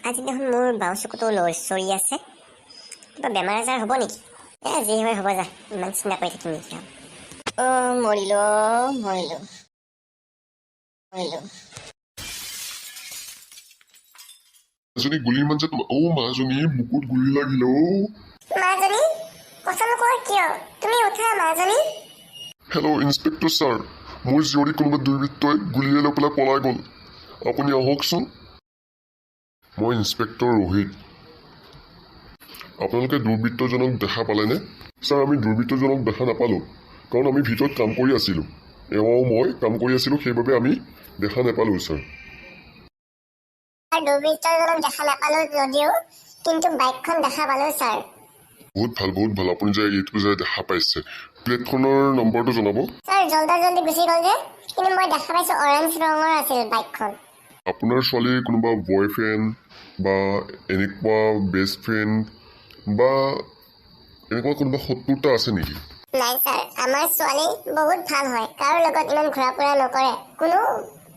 আজি দেখোন মোৰ বাওঁ চকুটো চৰি আছে। কিবা বেমাৰ আজাৰ হ'ব নেকি? যি হয় হ'ব যা, ইমান চিন্তা কৰি থাকিম নেকি? মৰিলো। মাজনী গুলি মান যে মাজনী বুকুত গুলি লাগিল মাজনী কথা নকয় কিয়? তুমি উঠা মাজনী। হেল্ল' ইন্সপেক্টৰ ছাৰ, মোৰ জীয়ৰী কোনোবা দুৰ্বৃত্তই গুলিয়াই লৈ পেলাই পলাই গ'ল। আপুনি আহকচোন। মই ইন্সপেক্টৰ ৰোহিত। আপোনালোকে দুৰ্বৃত্তজনক দেখা পালেনে? ছাৰ, আমি দুৰ্বৃত্তজনক দেখা নাপালোঁ, কাৰণ আমি ভিতৰত কাম কৰি আছিলোঁ। এওঁ মই কাম কৰি আছিলোঁ, সেইবাবে আমি দেখা নাপালোঁ ছাৰ। দুৰ্বৃত্তজনক দেখা নাপালোঁ যদিও কিন্তু বাইকখন দেখা পালোঁ ছাৰ। বহুত ভাল, আপুনি যে এইটো যে দেখা পাইছে, প্লেটখনৰ নম্বৰটো জনাব। ছাৰ জল্দি গুচি গ'ল যে, কিন্তু মই দেখা পাইছোঁ অৰেঞ্জ ৰঙৰ আছিল বাইকখন। আপোনাৰ ছোৱালীৰ কোনোবা বয়ফ্ৰেণ্ড বা এনেকুৱা বেষ্ট ফ্ৰেণ্ড বা এনেকুৱা কোনোবা শত্ৰুতা আছে নেকি? নাই ছাৰ, আমাৰ ছোৱালী বহুত ভাল হয়, কাৰো লগত ইমান ঘূৰা ফুৰা নকৰে। কোনো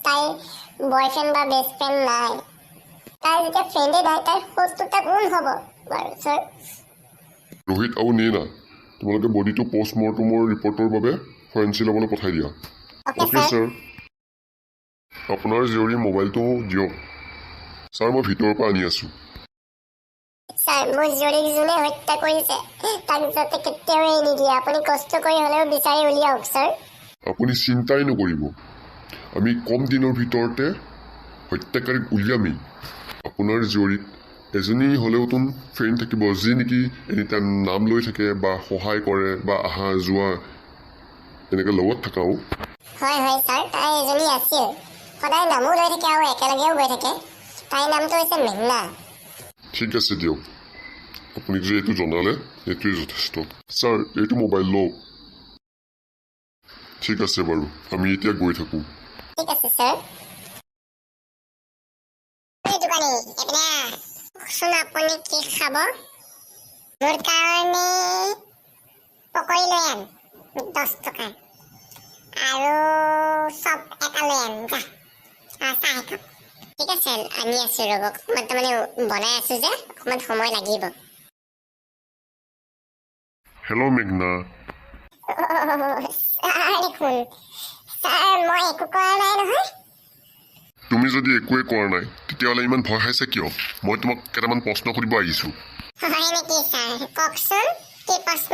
তাইৰ বয়ফ্ৰেণ্ড বা বেষ্ট ফ্ৰেণ্ড নাই। তাই যেতিয়া ফ্ৰেণ্ডে নাই, তাইৰ শত্ৰুতা কোন হ'ব বাৰু ছাৰ? ৰোহিত আৰু নেনা, তোমালোকে বডিটো পষ্টমৰ্টমৰ ৰিপৰ্টৰ বাবে ফৰেঞ্চিক ল'বলৈ পঠাই দিয়া। Okay sir. আপোনাৰ জীয়ৰী মোবাইলটো দিয়ক। ছাৰ, মই ভিতৰৰ পৰা আনি আছোঁ। ছাৰ, মোৰ জীয়ৰীক যোনে হত্যা কৰিছে তাক যাতে কেতিয়াও এৰি নিদিয়ে। আপুনি কষ্ট কৰি হ'লেও বিচাৰি উলিয়াওক ছাৰ। আপুনি চিন্তাই নকৰিব, আমি কম দিনৰ ভিতৰতে হত্যাকাৰীক উলিয়ামেই। আপোনাৰ জীয়ৰীত এজনী হ'লেওতো ফ্ৰেণ্ড থাকিব, যি নেকি এনিটাইম নাম লৈ থাকে বা সহায় কৰে বা অহা যোৱা এনেকৈ লগত থকাও। হয় ছাৰ, তাই এজনী আছিল, সদায় নামো লৈ থাকে আৰু একেলগেও গৈ থাকে। তাইৰ নামটো হৈছে মেঘনা। ঠিক আছে দিয়ক, আপুনি যে এইটো জনালে এইটোৱেই যথেষ্ট। ছাৰ, এইটো মোবাইল লওক। ঠিক আছে বাৰু, আমি এতিয়া গৈ থাকোঁ। ঠিক আছে ছাৰ। আপুনি কি খাব? মোৰ কাৰণে পকৰি লৈ আন 10 টকা, আৰু চব এটা লৈ আন যা, চাহ একাপ। ঠিক আছে, আনি আছোঁ ৰ'ব। অকণমান তাৰমানে বনাই আছোঁ যে অকণমান সময় লাগিব। হেল্ল' মেঘনা। দেখোন ছাৰ, মই একো কৰা নাই নহয়। তুমি যদি একোৱে কৰা নাই, তেতিয়াহ'লে ইমান ভয় খাইছে কিয়? মই তোমাক কেইটামান প্ৰশ্ন সুধিব আহিছোঁ। হয় নেকি ছাৰ? কওকচোন, কি প্ৰশ্ন?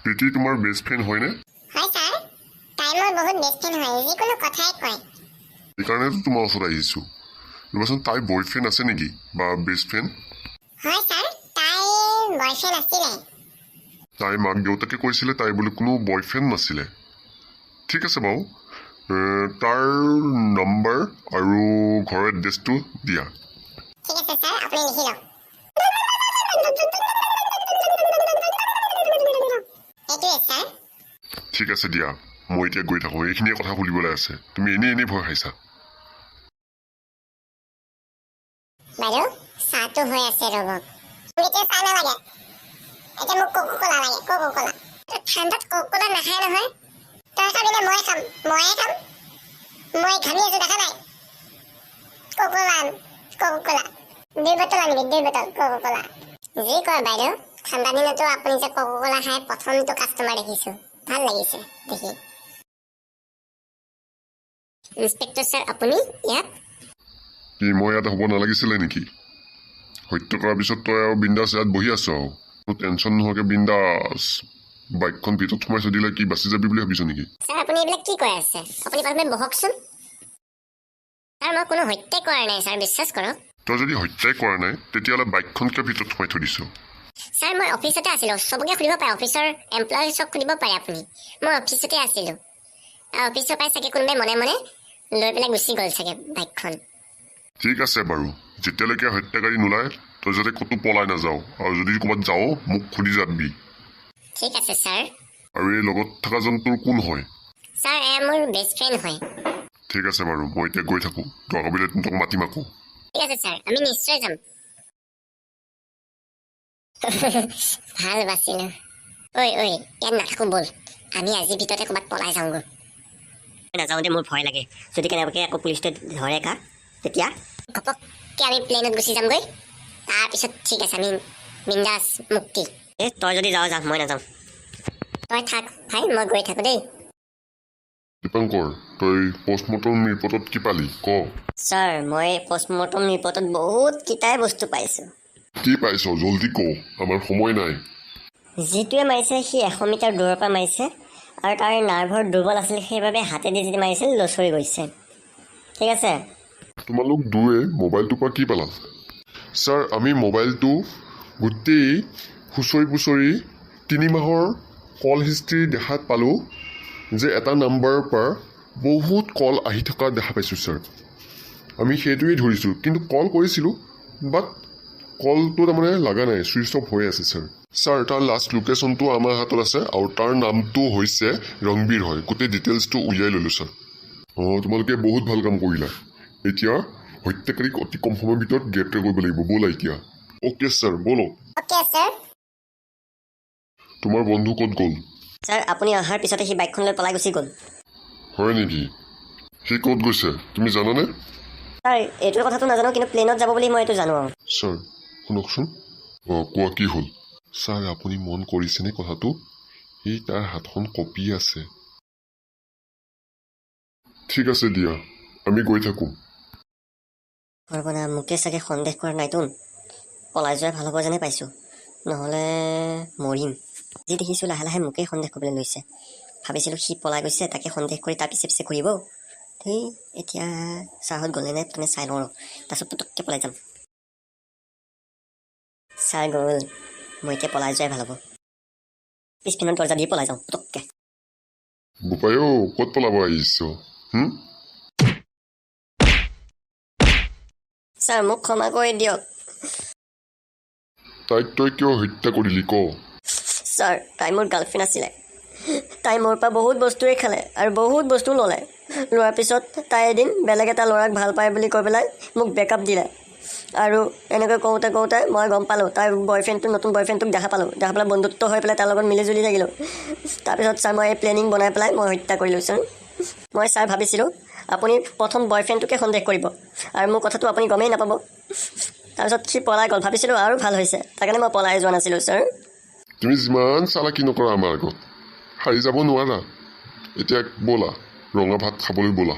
প্ৰীতি তোমাৰ বেষ্ট ফ্ৰেণ্ড হয়নে? হয় ছাৰ, তাই মোৰ বহুত বেষ্ট ফ্ৰেণ্ড হয়, যিকোনো কথাই কয়। সেইকাৰণেতো তোমাৰ ওচৰত আহিছোঁ। ৰ'বাচোন, তাইৰ বয়ফ্ৰেণ্ড আছে নেকি বা বেষ্ট ফ্ৰেণ্ড? হয় ছাৰ, তাইৰ বয়ফ্ৰেণ্ড আছিলে। তাইৰ মাক দেউতাকে কৈছিলে তাইৰ বোলে কোনো বয়ফ্ৰেণ্ড নাছিলে। ঠিক আছে বাৰু, তাৰ নম্বৰ আৰু ঘৰৰ এড্ৰেছটো দিয়া। ঠিক আছে ছাৰ, আপুনি লিখি লওক। এইটোৱে ছাৰ। ঠিক আছে দিয়া, মই এতিয়া গৈ থাকোঁ। এইখিনিয়ে কথা সুধিবলৈ আছে, তুমি এনেই ভয় খাইছা। বাইদেউ, চাহটো হৈ আছে ৰ'ব। এতিয়া চাহ নালাগে, এতিয়া মোক কোকো কোলা লাগে, কোকো কোলা। ঠাণ্ডাত কোকো কোলা নাখায় নহয়। তই খাবিনে মই খাম? ময়ে খাম, মই ঘামি আছোঁ, দেখা নাই? কোকো কোলা আন, কোকো কোলা 2 বটল আনিবি, 2 বটল কোকো কোলা। যি কয় বাইদেউ, ঠাণ্ডা দিনতো আপুনি যে কোকো কোলা খাই প্ৰথমটো কাষ্টমাৰ দেখিছোঁ, ভাল লাগিছে দেখি। ইন্সপেক্টৰ ছাৰ, আপুনি ইয়াত? কি মই ইয়াত হ'ব নালাগিছিলে নেকি? হত্যা কৰাৰ পিছত তই আৰু বিন্দাছ ইয়াত বহি আছ আৰু টেনশ্যন নোহোৱাকৈ বিন্দাছ বাইকখন ভিতৰত সোমাই থৈ দিলে কি বাচি যাবি বুলি ভাবিছ নেকি? ছাৰ, আপুনি এইবিলাক কি কৈ আছে? আপুনি প্ৰথমে বহকচোন। ছাৰ, মই কোনো হত্যাই কৰা নাই ছাৰ, বিশ্বাস কৰক। তই যদি হত্যাই কৰা নাই, তেতিয়াহ'লে বাইকখন কিয় ভিতৰত সোমাই থৈ দিছ? ছাৰ, মই অফিচতে আছিলোঁ, চবকে সুধিব পাৰে, অফিচৰ এমপ্লয়িজক সুধিব পাৰে আপুনি। মই অফিচতে আছিলোঁ, অফিচৰ পৰাই চাগে কোনোবাই মনে মনে লৈ পেলাই গুচি গ'ল চাগে বাইকখন। ঠিক আছে বাৰু, যেতিয়ালৈকে হত্যাকাৰী নোলায় তই যাতে ক'তো পলাই নাযাওঁ, আৰু যদি ক'ৰবাত যাওঁ মোক সুধি যাবি। ঠিক আছে ছাৰ। আৰু এই লগত থকাজন তোৰ কোন হয়? ছাৰ, এয়া মোৰ বেষ্ট ফ্ৰেণ্ড হয়। ঠিক আছে বাৰু, মই এতিয়া গৈ থাকোঁ, দৰকাৰ পৰিলে তোক মাতিম আকৌ। ঠিক আছে ছাৰ, আমি নিশ্চয় যাম। ভাল বাচিলো। ঐ ইয়াত নাথাকোঁ, ব'ল আমি আজিৰ ভিতৰতে ক'ৰবাত পলাই যাওঁগৈ। নাযাওঁতে মোৰ ভয় লাগে, যদি কেনেবাকৈ আকৌ পুলিচে ধৰে কা তেতিয়া ঘপক পুতুককৈ আমি প্লেনত গুচি যামগৈ তাৰপিছত ঠিক আছে আমি বিন্দাছ মুক্তি তই যদি যাওঁ যা, মই নাযাওঁ। তই থাক ভাই মই গৈ থাকোঁ দেই দীপাংকৰ তই পষ্টমৰ্টম ৰিপৰ্টত কি পালি ক ছাৰ মই পষ্টমৰ্টম ৰিপৰ্টত বহুতকেইটাই বস্তু পাইছোঁ। কি পাইছ জল্দি ক আমাৰ সময় নাই যিটোৱে মাৰিছে সি 100 মিটাৰ দূৰৰ পৰা মাৰিছে আৰু তাৰ নাৰ্ভৰ দুৰ্বল আছিল, সেইবাবে হাতেদি যি মাৰিছিল লচৰি গৈছে। ঠিক আছে? তোমালোক দুয়ে মোবাইলটোৰ পৰা কি পালা ছাৰ আমি মোবাইলটো গোটেই খুচৰি পুচৰি 3 মাহৰ কল হিষ্ট্ৰী দেখাত পালোঁ যে এটা নাম্বাৰৰ পৰা বহুত কল আহি থকা দেখা পাইছোঁ ছাৰ আমি সেইটোৱেই ধৰিছোঁ কিন্তু কল কৰিছিলোঁ বাট কলটো তাৰমানে লগা নাই ছুইচ অফ হৈ আছে ছাৰ তাৰ লাষ্ট লোকেশ্যনটো আমাৰ হাতত আছে আৰু তাৰ নামটো হৈছে ৰণবীৰ হয় গোটেই ডিটেইলছটো উলিয়াই ল'লোঁ ছাৰ অঁ তোমালোকে বহুত ভাল কাম কৰিলা এতিয়া হত্যাকাৰীক অতি কম সময়ৰ ভিতৰত গ্ৰেপ্তাৰ কৰিব লাগিব ব'লা এতিয়া অ'কে ছাৰ ব'লক অ'কে ছাৰ তোমাৰ বন্ধু ক'ত গ'ল ছাৰ আপুনি অহাৰ পিছতে সি বাইকখন লৈ পলাই গুচি গ'ল। হয় নেকি সি ক'ত গৈছে তুমি জানানে ছাৰ এইটো কথাটো নাজানো, কিন্তু প্লেনত যাব বুলি মই এইটো জানো আৰু। ছাৰ শুনকচোন অঁ কোৱা কি হ'ল ছাৰ আপুনি মন কৰিছেনে কথাটো এই তাৰ হাতখন কপি আছে ঠিক আছে দিয়া আমি গৈ থাকোঁ সৰ্বনা মোকে চাগে সন্দেহ কৰা নাইতোন, পলাই যোৱাই ভাল হ'ব যেনে পাইছোঁ, নহ'লে মৰিম। যি দেখিছোঁ লাহে লাহে মোকেই সন্দেহ কৰিবলৈ লৈছে। ভাবিছিলোঁ সি পলাই গৈছে, তাকে সন্দেহ কৰি তাৰ পিছে পিছে ঘূৰিব। সেই এতিয়া ছাৰহঁত গ'লে নাই মানে চাই লওঁ আৰু তাৰপিছত পুটুককৈ পলাই যাম। ছাৰ গ'ল, মই এতিয়া পলাই যোৱাই ভাল হ'ব। পিছপিনত দৰ্জা দি পলাই যাওঁ পুটুককৈ। বোপাই অ' ক'ত পলাব আহিছ ছাৰ মোক ক্ষমা কৰি দিয়ক। তাইক তই কিয় হত্যা কৰিলি ক ছাৰ তাই মোৰ গাৰ্লফ্ৰেণ্ড আছিলে। তাই মোৰ পৰা বহুত বস্তুৱেই খালে আৰু বহুত বস্তু ল'লে। লোৱাৰ পিছত তাই এদিন বেলেগ এটা ল'ৰাক ভাল পায় বুলি কৈ পেলাই মোক বেকআপ দিলে। আৰু এনেকৈ কওঁতে কওঁতে মই গম পালোঁ তাইৰ নতুন বয়ফ্ৰেণ্ডটোক দেখা পেলাই বন্ধুত্ব হৈ পেলাই তাৰ লগত মিলি জুলি থাকিলোঁ। তাৰপিছত ছাৰ মই এই প্লেনিং বনাই পেলাই মই হত্যা কৰিলোঁ ছাৰ। মই ছাৰ ভাবিছিলোঁ আপুনি প্ৰথম বয়ফ্ৰেণ্ডটোকে সন্দেহ কৰিব আৰু মোৰ কথাটো আপুনি গমেই নাপাব। তাৰপিছত সি পলাই গ'ল, ভাবিছিলোঁ আৰু ভাল হৈছে, তাৰ কাৰণে মই পলাই যোৱা নাছিলোঁ ছাৰ। তুমি যিমান চালাকি নকৰা আমাৰ আগত হাৰি যাব নোৱাৰা এতিয়া ব'লা ৰঙা ভাত খাবলৈ ব'লা